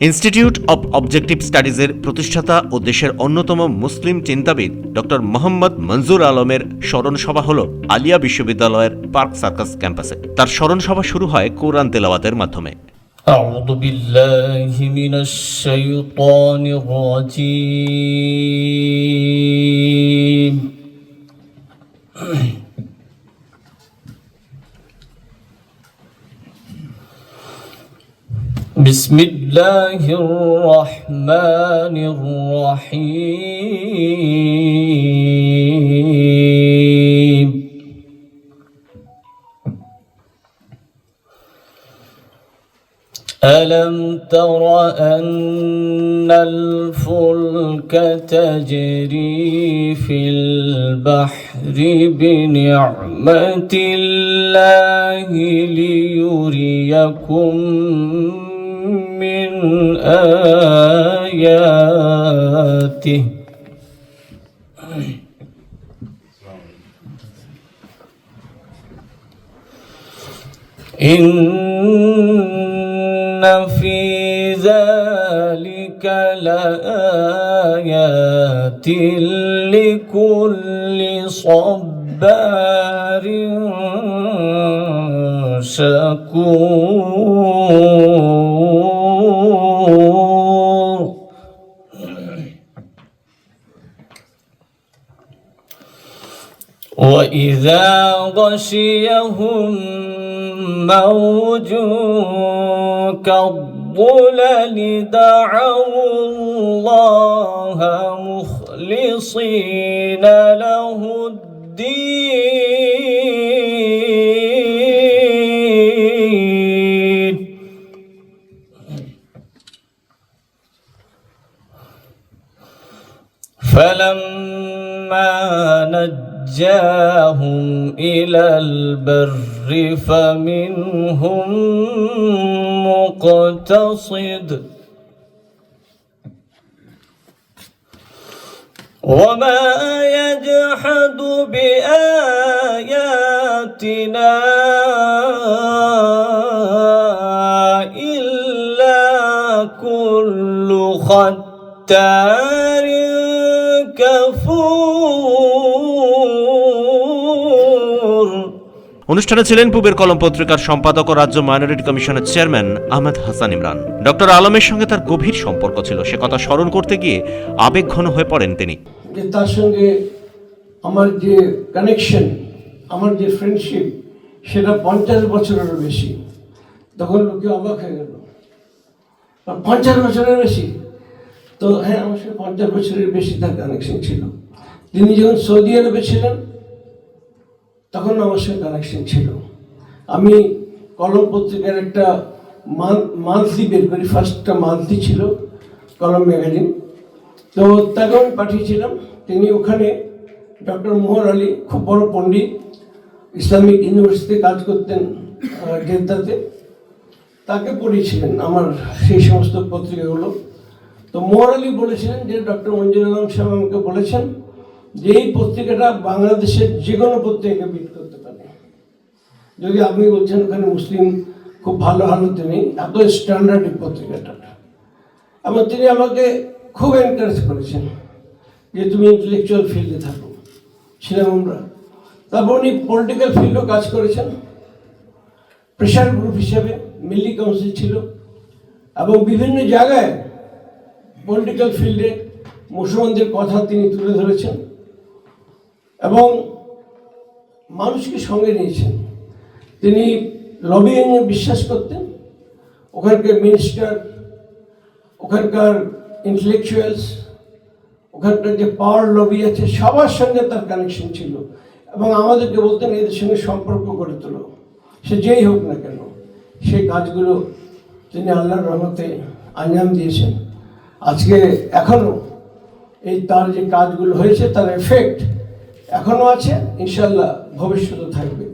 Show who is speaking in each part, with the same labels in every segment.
Speaker 1: Institute of objective স্টাডিজের প্রতিষ্ঠাতা ও দেশের অন্যতম মুসলিম চিন্তাবিদ ডক্টর মোহাম্মদ মনজুর আলমের স্মরণ সভা হল আলিয়া বিশ্ববিদ্যালয়ের পার্ক সার্কাস ক্যাম্পাসে। তার স্মরণ সভা শুরু হয় কোরআন তেলাওয়াতের মাধ্যমে।
Speaker 2: আউযু বিল্লাহি মিনাশ শাইতানির রাজীম। বিসমিল্লাহির রহমানির রহিম। ألم تر أن الفلك تجري في البحر بنعمة الله ليريكم من آياته إن في ذلك لآيات لكل صبار شكور. وإذا غشيهم موج كالظلل دعوا الله مخلصين له الدين فلما نجاهم إلى البر فمنهم مقتصد وما يجحد بآياتنا إلا كل ختار كفور.
Speaker 1: অনুষ্ঠানে ছিলেন পূবের কলম পত্রিকার সম্পাদক ও রাজ্য মাইনরিটি কমিশনের চেয়ারম্যান আহমেদ হাসান ইমরান। ডক্টর আলমের সঙ্গে তার গভীর সম্পর্ক ছিল, সে কথা স্মরণ করতে গিয়ে আবেগঘন হয়ে পড়েন তিনি।
Speaker 3: যে তার সঙ্গে আমার যে কানেকশন, আমার যে ফ্রেন্ডশিপ, সেটা 50 বছরেরও বেশি। তখন লোকে অবাক হয়ে গেল, 50 বছরের বেশি? তো হ্যাঁ, আমার সঙ্গে 50 বছরের বেশি তার কানেকশন ছিল। তিনি যখন সৌদি আরবে ছিলেন তখন আমার সঙ্গে কানেকশন ছিল। আমি কলম পত্রিকার একটা মান্থলি বের করি, ফার্স্টটা মান্থলি ছিল কলম ম্যাগাজিন। তো তাকে আমি পাঠিয়েছিলাম। তিনি ওখানে ডক্টর মোহর আলী, খুব বড় পণ্ডিত, ইসলামিক ইউনিভার্সিটিতে কাজ করতেন জেদ্দাতে, তাকে পড়িয়েছিলেন আমার সেই সমস্ত পত্রিকাগুলো। তো মোহর আলী বলেছিলেন যে ডক্টর মঞ্জুর আলম সাহেব আমাকে বলেছেন যে এই পত্রিকাটা বাংলাদেশের যে কোনো পত্রিকাকে বিট করতে পারে। যদি আপনি বলছেন ওখানে মুসলিম খুব ভালো হালতে নেই, এত স্ট্যান্ডার্ড এই পত্রিকাটা। এবং তিনি আমাকে খুব এনকারেজ করেছেন যে তুমি ইন্টেলেকচুয়াল ফিল্ডে থাকো। ছিলাম আমরা। তারপর উনি পলিটিক্যাল ফিল্ডেও কাজ করেছেন, প্রেশার গ্রুপ হিসেবে মিল্লি কাউন্সিল ছিল, এবং বিভিন্ন জায়গায় পলিটিক্যাল ফিল্ডে মুসলমানদের কথা তিনি তুলে ধরেছেন এবং মানুষকে সঙ্গে নিয়েছেন। তিনি লবিংয়ে বিশ্বাস করতেন। ওখানকার মিনিস্টার, ওখানকার ইন্টেলেকচুয়ালস, ওখানকার যে পাওয়ার লবি আছে, সবার সঙ্গে তার কানেকশন ছিল এবং আমাদেরকে বলতেন এদের সঙ্গে সম্পর্ক গড়ে তোলো, সে যেই হোক না কেন। সেই কাজগুলো তিনি আল্লাহর রহমতে আঞ্জাম দিয়েছেন। আজকে এখনও এই তার যে কাজগুলো হয়েছে তার এফেক্ট এখনও আছে, ইনশাল্লাহ ভবিষ্যতে থাকবে।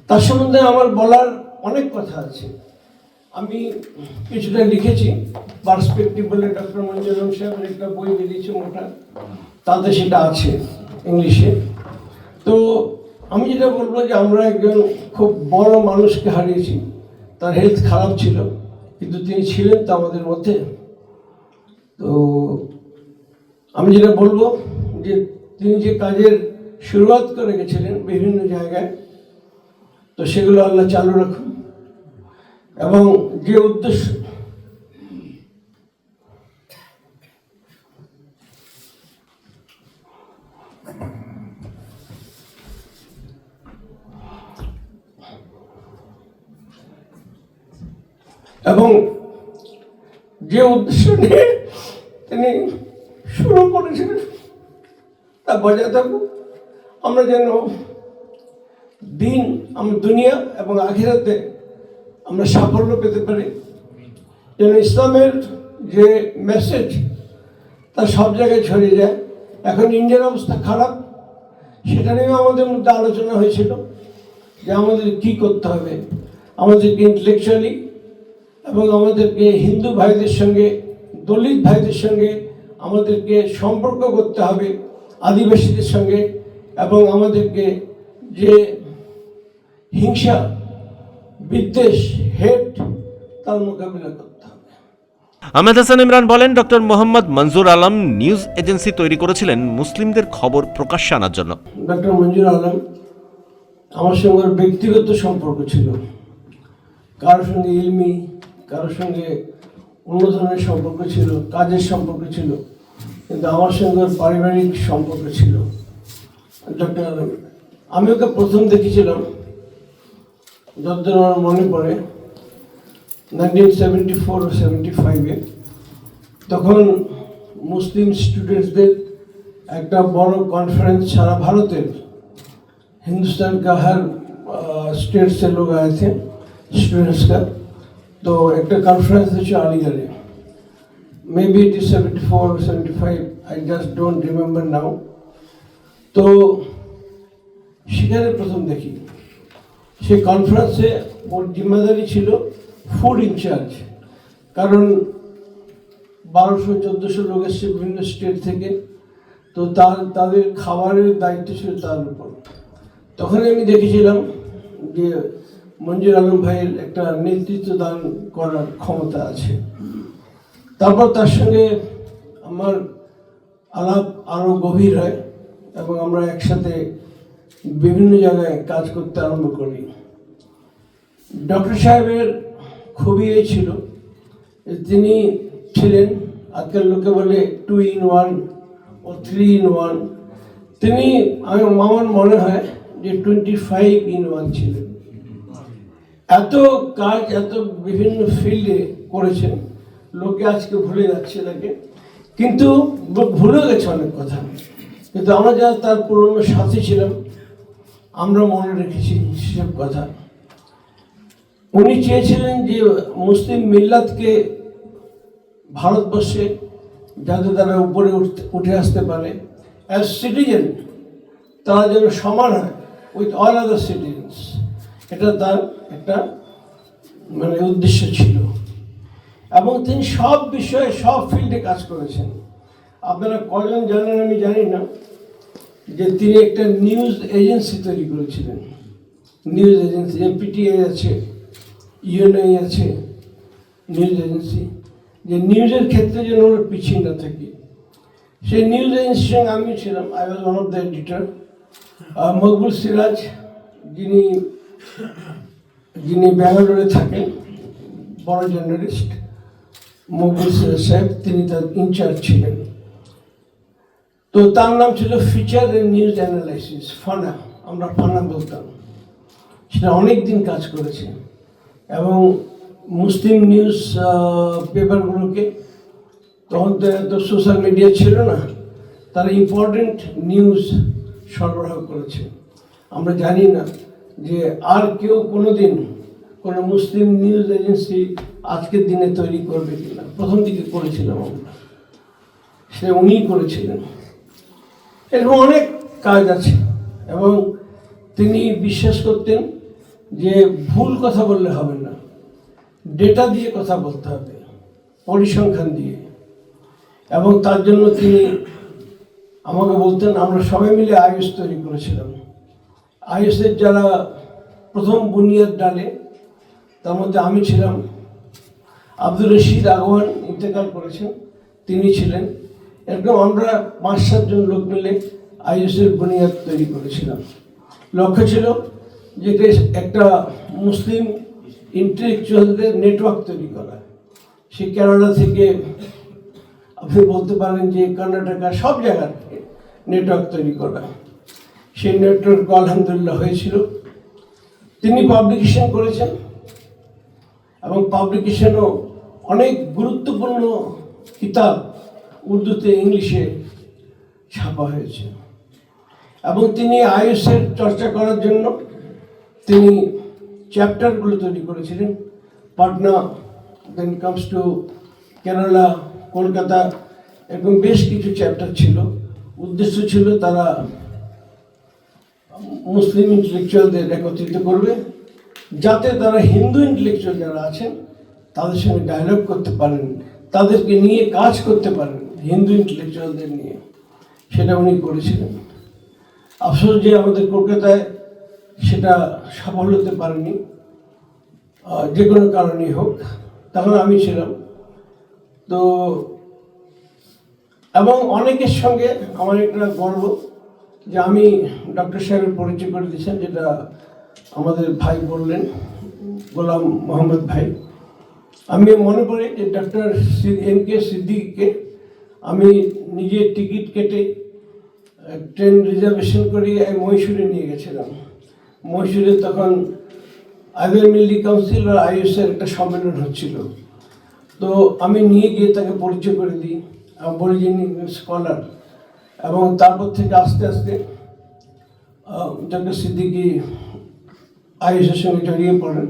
Speaker 3: তার সম্বন্ধে আমার বলার অনেক কথা আছে। আমি কিছুটা লিখেছি, পার্সপেক্টিভ বলে ডক্টর মঞ্জুর আলম সাহেবের একটা বই বেরিয়েছে মোটা, তাতে সেটা আছে ইংলিশে। তো আমি যেটা বলবো যে আমরা একজন খুব বড় মানুষকে হারিয়েছি। তার হেলথ খারাপ ছিল, কিন্তু তিনি ছিলেন তো আমাদের মধ্যে। তো আমি যেটা বলবো যে তিনি যে কাজের শুরুয়াত করে গেছিলেন বিভিন্ন জায়গায়, তো সেগুলো আল্লাহ চালু রাখুন। এবং যে উদ্দেশ্য নিয়ে তিনি শুরু করেছিলেন তা বজায় থাকুক। আমরা যেন দিন আমরা দুনিয়া এবং আখিরাতে আমরা সাফল্য পেতে পারি, যেন ইসলামের যে মেসেজ তা সব জায়গায় ছড়িয়ে যায়। এখন ইন্ডিয়ার অবস্থা খারাপ, সেটা নিয়েও আমাদের মধ্যে আলোচনা হয়েছিল যে আমাদের কি করতে হবে। আমাদেরকে ইন্টেলেকচুয়ালি এবং আমাদেরকে হিন্দু ভাইদের সঙ্গে, দলিত ভাইদের সঙ্গে আমাদেরকে সম্পর্ক করতে হবে, আদিবাসীদের সঙ্গে, এবং আমাদেরকে যে হিংসা, বিদ্বেষ, হেট তার মোকাবিলা করতে হবে।
Speaker 1: আহমেদ হাসান ইমরান বলেন, ডক্টর মোহাম্মদ মনজুর আলম নিউজ এজেন্সি তৈরি করেছিলেন মুসলিমদের খবর প্রকাশ্যে আনার জন্য।
Speaker 3: ডক্টর মনজুর আলম আমার সঙ্গে ব্যক্তিগত সম্পর্ক ছিল, কারোর সঙ্গে ইলমি, কারোর সঙ্গে অন্য ধরনের সম্পর্ক ছিল, কাজের সম্পর্ক ছিল, কিন্তু আমার সঙ্গে পারিবারিক সম্পর্ক ছিল ডক্টর আলম। আমি ওকে প্রথম দেখেছিলাম যতদিন আমার মনে পড়ে 1974 ও 75-এ। তখন মুসলিম স্টুডেंट्सদের একটা বড় कॉन्फ्रेंस सारा भारतेर, हिंदुस्तान का हर स्टेट से लोग आए थे स्टूडेंट्स का। तो एक कॉन्फ्रेंस है Aligarh, may be it is 74 or 75, I just don't remember now. तो সেখানে প্রথম দেখি সেই কনফারেন্সে ওর জিম্মেদারি ছিল ফুড ইনচার্জ, কারণ 1200-1400 লোক এসছে বিভিন্ন স্টেট থেকে, তো তাদের খাবারের দায়িত্ব ছিল তার উপর। তখন আমি দেখেছিলাম যে মনজুর আলম ভাইয়ের একটা নেতৃত্ব দান করার ক্ষমতা আছে। তারপর তার সঙ্গে আমার আলাপ আরও গভীর হয় এবং আমরা একসাথে বিভিন্ন জায়গায় কাজ করতে আরম্ভ করি। ডক্টর সাহেবের খুবই এই ছিল, তিনি ছিলেন আজকাল লোকে বলে 2 in 1 ও 3 in 1। তিনি আমার মনে হয় যে 25 in 1 ছিলেন। এত কাজ এত বিভিন্ন ফিল্ডে করেছেন, লোকে আজকে ভুলে যাচ্ছে তাকে, কিন্তু ভুলে গেছে অনেক কথা, কিন্তু আমরা যারা তার পুরনো সাথী ছিলাম আমরা মনে রেখেছি সেসব কথা। উনি চেয়েছিলেন যে মুসলিম মিল্লাতকে ভারতবর্ষে যাতে তারা উপরে উঠে আসতে পারে অ্যাজ সিটিজেন, তারা যেন সমান হয় উইথ অল আদার সিটিজেন্স, এটা তার একটা মানে উদ্দেশ্য ছিল। এবং তিনি সব বিষয়ে সব ফিল্ডে কাজ করেছেন। আপনারা কজন জানেন আমি জানি না যে তিনি একটা নিউজ এজেন্সি তৈরি করেছিলেন। নিউজ এজেন্সি পিটিআই আছে, ইউএনআই আছে, নিউজ এজেন্সি, যে নিউজের ক্ষেত্রে যেন আমরা পিছিয়ে না থাকি। সেই নিউজ এজেন্সির সঙ্গে আমি ছিলাম, I was one of the editor. Maqbool Siraj যিনি ব্যাঙ্গালোরে থাকেন, বড় জার্নালিস্ট, মকবুল সিরাজ সাহেব, তিনি তার ইনচার্জ ছিলেন। তো তার নাম ছিল ফিচার এন্ড নিউজ অ্যানালাইসিস, ফানা, আমরা ফানা বলতাম। সেটা অনেক দিন কাজ করেছে এবং মুসলিম নিউজ পেপারগুলোকে, তখন তো এত সোশ্যাল মিডিয়া ছিল না, তারা ইম্পর্টেন্ট নিউজ সরবরাহ করেছে। আমরা জানি না যে আর কেউ কোনো দিন কোনো মুসলিম নিউজ এজেন্সি আজকের দিনে তৈরি করবে কিনা। প্রথম দিকে করেছিলাম আমরা, সে উনিই করেছিলেন। এরকম অনেক কাজ আছে এবং তিনি বিশ্বাস করতেন যে ভুল কথা বললে হবে না, ডেটা দিয়ে কথা বলতে হবে, পরিসংখ্যান দিয়ে। এবং তার জন্য তিনি আমাকে বলতেন, আমরা সবাই মিলে আইএস তৈরি করেছিলাম। আইএসের যারা প্রথম বুনিয়াদ ডালে তার মধ্যে আমি ছিলাম। আব্দুর রশিদ আগওয়ান ইন্তেকাল করেছেন, তিনি ছিলেন। এরকম আমরা 5-7 জন লোক মিলে আইএসের বুনিয়াদ তৈরি করেছিলাম। লক্ষ্য ছিল যে একটা মুসলিম ইন্টেলেকচুয়ালদের নেটওয়ার্ক তৈরি করা। সে কেরালা থেকে আপনি বলতে পারেন যে কর্ণাটকা, সব জায়গার নেটওয়ার্ক তৈরি করা। সেই নেটওয়ার্ক আলহামদুলিল্লাহ হয়েছিল। তিনি পাবলিকেশন করেছেন এবং পাবলিকেশনও অনেক গুরুত্বপূর্ণ কিতাব উর্দুতে, ইংলিশে ছাপা হয়েছে। এবং তিনি আইএসের চর্চা করার জন্য তিনি চ্যাপ্টারগুলো তৈরি করেছিলেন। Patna, then comes to Kerala, Kolkata, এরকম বেশ কিছু চ্যাপ্টার ছিল। উদ্দেশ্য ছিল তারা মুসলিম ইন্টেলেকচুয়ালদের একত্রিত করবে, যাতে তারা হিন্দু ইন্টেলেকচুয়াল যারা আছেন তাদের সঙ্গে ডায়ালগ করতে পারেন, তাদেরকে নিয়ে কাজ করতে পারেন, হিন্দু ইন্টেলেকচুয়ালদের নিয়ে। সেটা উনি করেছিলেন। আফসোস যে আমাদের কলকাতায় সেটা সফল হতে পারেনি, যে কোনো কারণেই হোক। তখন আমি ছিলাম তো, এবং অনেকের সঙ্গে আমার একটা গর্ব যে আমি ডক্টর সাহেবের পরিচয় করে দিয়েছেন, যেটা আমাদের ভাই বললেন, গোলাম মোহাম্মদ ভাই। আমি মনে করি যে ডক্টর এম.কে. সিদ্দিককে আমি নিজে টিকিট কেটে ট্রেন রিজার্ভেশন করিয়ে মহীশূরে নিয়ে গেছিলাম। মহীশূরে তখন আইভেল মিল্লি কাউন্সিল আর আইএসের একটা সম্মেলন হচ্ছিল। তো আমি নিয়ে গিয়ে তাকে পরিচয় করে দিই, বলিজিনি স্কলার। এবং তারপর থেকে আস্তে আস্তে ডক্টর সিদ্দিকি আইএসের সঙ্গে জড়িয়ে পড়েন।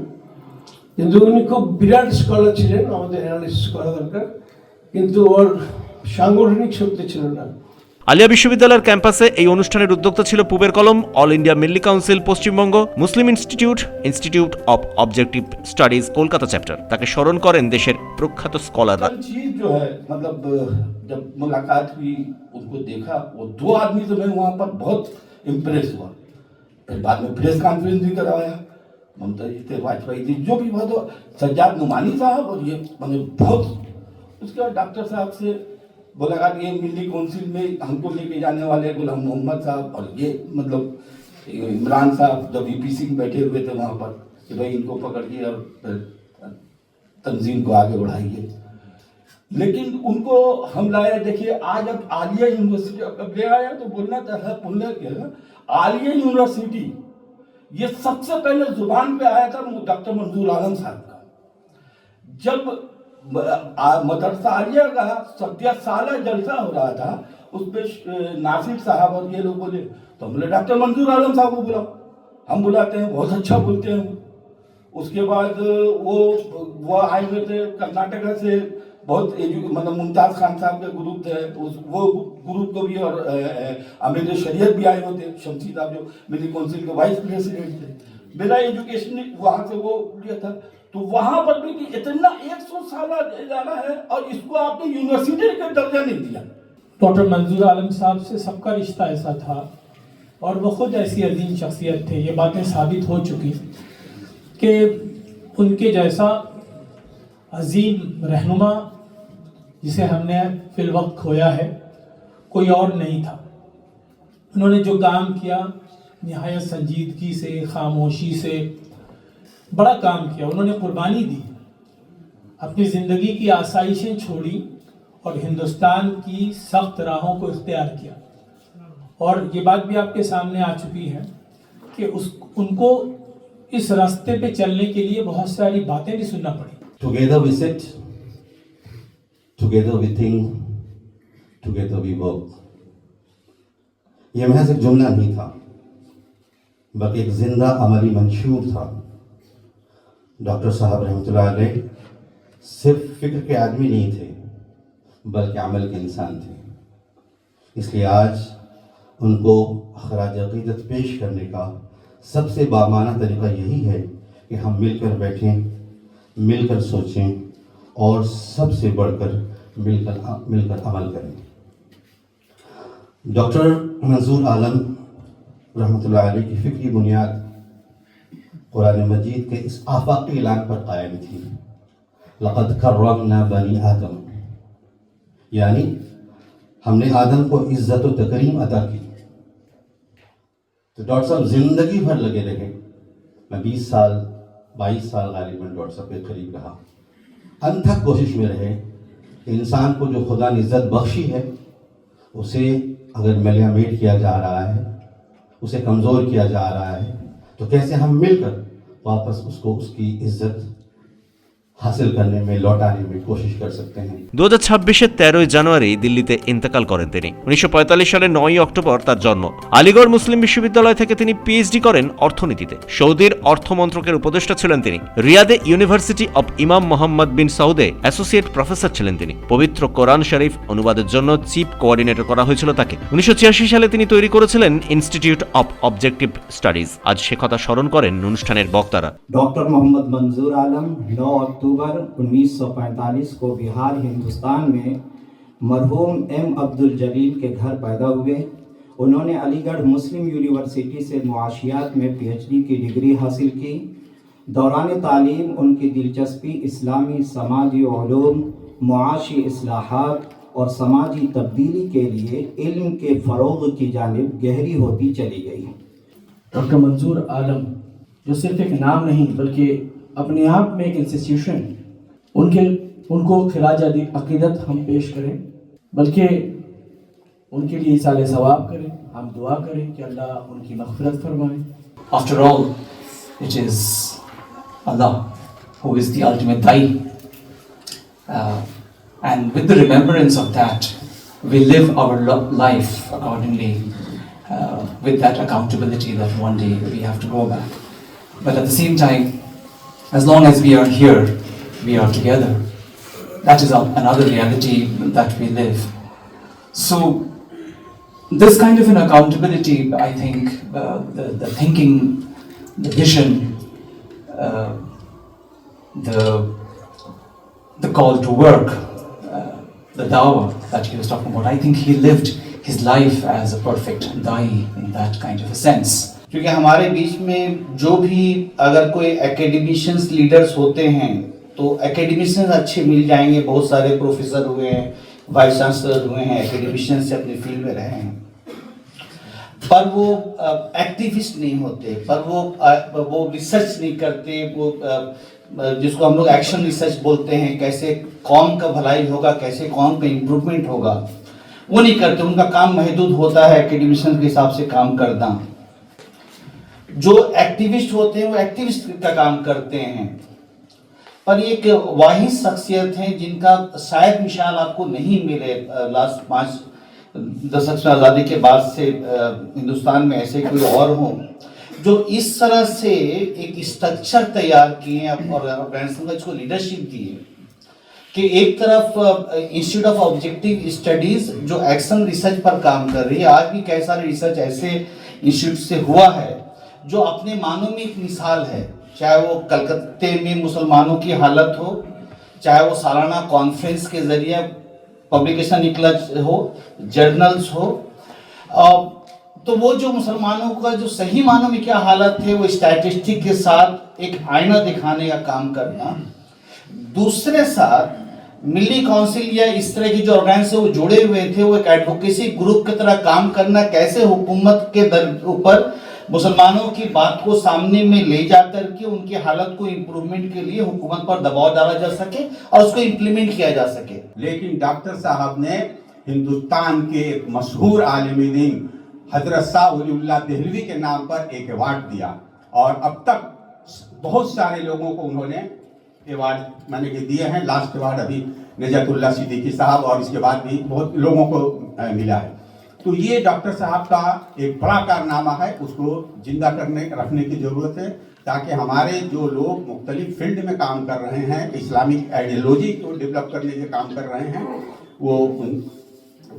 Speaker 3: কিন্তু উনি খুব বিরাট স্কলার ছিলেন, আমাদের অ্যানালিসিস করা দরকার, কিন্তু ওর সাংগঠনিক শক্তি ছিল না।
Speaker 1: আলিয়া বিশ্ববিদ্যালয়ের ক্যাম্পাসে এই অনুষ্ঠানের উদ্যোক্তা ছিল পূবের কলম, all India Milli council Paschimbanga, Muslim institute, institute of objective studies Kolkata chapter. তাকে স্মরণ করেন দেশের প্রখ্যাত স্কলাররা।
Speaker 4: चीज जो है मतलब जब मुलाकात हुई, उनको देखा, वो 2 आदमी से मैं वहाँ पर बहुत इम्प्रेस हुआ। फिर बाद में प्रेस कॉन्फ्रेंस भी करवाया, ममता जी थे, वाजपेयी जी, जो भी हुआ, तो सज्जाद नुमानी साहब और ये मतलब बहुत। उसके बाद डॉक्टर साहब से मुलाकात, ये मिल्ली काउंसिल में हमको लेके जाने वाले गुलाम मोहम्मद साहब और ये मतलब इमरान साहब, जब वीपी सिंह बैठे हुए थे वहाँ पर कि भाई इनको पकड़िए और तंजीम को आगे बढ़ाइए। लेकिन उनको हम लाए। देखिए आज अब आलिया यूनिवर्सिटी अब ले आया तो बोलना क्या, आलिया यूनिवर्सिटी ये सबसे पहले जुबान पे आया था डॉक्टर मंजूर आलम साहब का। जब मदरसा आलिया का 70 साला जलसा हो रहा था, उस पर नासिर साहब और ये लोग बोले, तो हम बोले डॉक्टर मंजूर आलम साहब को बुलाओ। हम बुलाते हैं, बहुत अच्छा बोलते हैं। उसके बाद वो आए हुए थे कर्नाटका से, बहुत मतलब मुमताज खान साहब का ग्रुप थे, वो ग्रुप को भी, और अमीर शरीयत भी आए हुए थे, शमसी साहब जो मिल्ली काउंसिल के वाइस प्रेसिडेंट थे। मेरा एजुकेशन वहाँ से वो लिया था। तो वहाँ पर भी इतना 100 साल जाना है और इसको आपने यूनिवर्सिटी का दर्जा नहीं दिया।
Speaker 5: डॉक्टर मंजूर आलम साहब से सबका रिश्ता ऐसा था, और वो खुद ऐसी अजीम शख्सियत थे, ये बातें साबित हो चुकी कि उनके जैसा अजीम रहनुमा जिसे हमने फिल वक्त खोया है, कोई और नहीं था। उन्होंने जो काम किया निहायत संजीदगी से, खामोशी से बड़ा काम किया। उन्होंने कुर्बानी दी, अपनी ज़िंदगी की आसाइशें छोड़ी और हिंदुस्तान की सख्त राहों को इख्तियार किया। और ये बात भी आपके सामने आ चुकी है कि उनको इस रास्ते पे चलने के लिए बहुत सारी बातें भी सुनना पड़ी।
Speaker 6: Together we sit, together we think, together we work. ये महज एक जुमला नहीं था, बल्कि एक जिंदा अमली मंशूर था। डॉक्टर साहब रहमतुल्लाह अलैह सिर्फ फिक्र के आदमी नहीं थे, बल्कि अमल के इंसान थे। इसलिए आज उनको खराज अक़ीदत पेश करने का सबसे बामाना तरीक़ा यही है कि हम मिलकर बैठें, मिलकर सोचें और सबसे बढ़कर मिलकर अमल करें। डॉक्टर मंजूर आलम रहमतुल्लाह अलैह की फ़िक्री बुनियाद कुरान मजीद के इस आफाकी ऐलान पर कायम थी, लक़द कर्रमना बनी आदम, यानी हमने आदम को इज्जत व तकरीम अता की। तो डॉक्टर साहब जिंदगी भर लगे रहे। मैं 20 साल 22 साल गालिबन डॉक्टर साहब के करीब रहा। अनथक कोशिश में रहे कि इंसान को जो खुदा ने इज्जत बख्शी है उसे अगर मैलियामेट किया जा रहा है, उसे कमज़ोर किया जा रहा है, तो कैसे हम मिलकर वापस उसको उसकी इज्जत हासिल करने में, लौटाने में कोशिश कर सकते हैं।
Speaker 1: 2026-এর 13 জানুয়ারি দিল্লিতে ইন্তেকাল করেন তিনি। 1945 সালের 9 অক্টোবর তার জন্ম। আলিগড় মুসলিম বিশ্ববিদ্যালয় থেকে তিনি পিএইচডি করেন অর্থনীতিতে। সৌদির অর্থ মন্ত্রকের উপদেষ্টা ছিলেন তিনি। রিয়াদে ইউনিভার্সিটি অব ইমাম মোহাম্মদ বিন সাউদে অ্যাসোসিয়েট প্রফেসর ছিলেন তিনি। পবিত্র কোরআন শরীফ অনুবাদের জন্য চিফ কোঅর্ডিনেটর করা হয়েছিল তাকে। 1986 সালে তিনি তৈরি করেছিলেন ইনস্টিটিউট অব অবজেক্টিভ স্টাডিজ। আজ সে কথা স্মরণ করেন অনুষ্ঠানের বক্তারা।
Speaker 7: डॉक्टर मोहम्मद मंजूर आलम 9 अक्टूबर 1945 को बिहार हिंदुस्तान में मरहूम एम अब्दुल जलील के घर पैदा हुए। उन्होंने अलीगढ़ मुस्लिम यूनिवर्सिटी से मुआशियात में पीएचडी की डिग्री हासिल की। दौरान तालीम उनकी दिलचस्पी इस्लामी समाजी उलूम, मुआशी इस्लाहात और समाजी तब्दीली के लिए इल्म के फ़रोग़ की जानिब गहरी होती चली गई।
Speaker 8: डॉक्टर मंजूर आलम जो सिर्फ एक नाम नहीं बल्कि अपने आप में एक इंस्टीट्यूशन, उनको खिराज अक़ीदत हम पेश करें, बल्कि उनके लिए इसाले सवाब करें। हम दुआ करें कि अल्लाह उनकी मग़फ़िरत फरमाए।
Speaker 9: After all, it is Allah who is the ultimate Dai. And with the remembrance of that, we live our life accordingly, with that accountability that one day we have to go back. But at the same time, as long as we are here, we are together. That is another reality that we live. So, this kind of an accountability, I think, the thinking, the vision, the call to work, the dawah that he was talking about, I think he lived his life as a perfect dai in that kind of a sense.
Speaker 10: क्योंकि हमारे बीच में जो भी अगर कोई academicians leaders होते हैं तो एकेडमिशियंस अच्छे मिल जाएंगे। बहुत सारे प्रोफेसर हुए हैं, वाइस चांसलर हुए हैं, एकेडमिशियंस से अपनी फील्ड में रहे हैं, पर वो एक्टिविस्ट नहीं होते, पर वो रिसर्च नहीं करते, वो जिसको हम लोग एक्शन रिसर्च बोलते हैं, कैसे कौम का भलाई होगा, कैसे कौम का इम्प्रूवमेंट होगा, वो नहीं करते। उनका काम महदूद होता है एकेडमिशियंस के हिसाब से काम करना। जो एक्टिविस्ट होते हैं वो एक्टिविस्ट का काम करते हैं, पर एक वाहिद शख्सियत हैं जिनका शायद मिसाल आपको नहीं मिले लास्ट 5 दशक में आज़ादी के बाद से हिंदुस्तान में ऐसे कोई और हों जो इस तरह से एक स्ट्रक्चर तैयार किए और अफगानिस्तान को लीडरशिप दी है कि एक तरफ इंस्टीट्यूट ऑफ ऑब्जेक्टिव स्टडीज जो एक्शन रिसर्च पर काम कर रही है। आज भी कई सारे रिसर्च ऐसे इंस्टीट्यूट से हुआ है जो अपने मानों में एक मिसाल है, चाहे वो कलकत्ते में मुसलमानों की हालत हो, चाहे वो सालाना कॉन्फ्रेंस के जरिए पब्लिकेशन निकला हो, जर्नल्स हो, तो वो जो मुसलमानों का जो सही मानों में क्या हालत है वो स्टैटिस्टिक के साथ एक आईना दिखाने का काम करना। दूसरे साथ मिली काउंसिल या इस तरह की जो ऑर्गेनाइज से वो जुड़े हुए थे, वो एक एडवोकेसी ग्रुप की तरह काम करना, कैसे हुकूमत के ऊपर मुसलमानों की बात को सामने में ले जाकर के उनकी हालत को इम्प्रूवमेंट के लिए हुकूमत पर दबाव डाला जा सके और उसको इम्प्लीमेंट किया जा सके।
Speaker 11: लेकिन डॉक्टर साहब ने हिंदुस्तान के एक मशहूर आलिम दीन हजरत शाह वलीउल्लाह देहलवी के नाम पर एक अवार्ड दिया और अब तक बहुत सारे लोगों को उन्होंने अवार्ड मैंने के दिए हैं। लास्ट अवार्ड अभी नजतुल्लाह सिद्दीकी साहब और इसके बाद भी बहुत लोगों को मिला है। तो ये डॉक्टर साहब का एक बड़ा कारनामा है, उसको जिंदा रखने की ज़रूरत है ताकि हमारे जो लोग मुख्तलिफ फील्ड में काम कर रहे हैं, इस्लामिक आइडियोलॉजी को डेवलप करने के काम कर रहे हैं, वो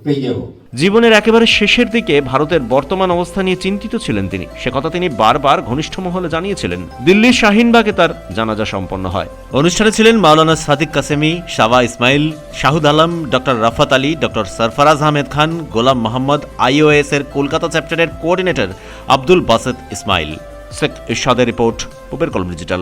Speaker 11: পেয়ে হোক।
Speaker 1: জীবনের একেবারে শেষের দিকে ভারতের বর্তমান অবস্থা নিয়ে চিন্তিত ছিলেন তিনি। সে কথা তিনি বারবার ঘনিষ্ঠ মহলে জানিয়েছিলেন। দিল্লির শাহিনবাগে তার জানাজা সম্পন্ন হয়। অনুষ্ঠানে ছিলেন মাওলানা সাদিক কাসেমি, শাবা ইসমাইল, শাহুদ আলম, ডক্টর রাফাত আলী, ডক্টর সরফরাজ আহমেদ খান, গোলাম মোহাম্মদ, আইওএস এর কলকাতা চ্যাপ্টারের কোঅর্ডিনেটর আব্দুল বাসেত ইসমাইল। শেখ ইরশাদের রিপোর্ট, পূবের কলম ডিজিটাল।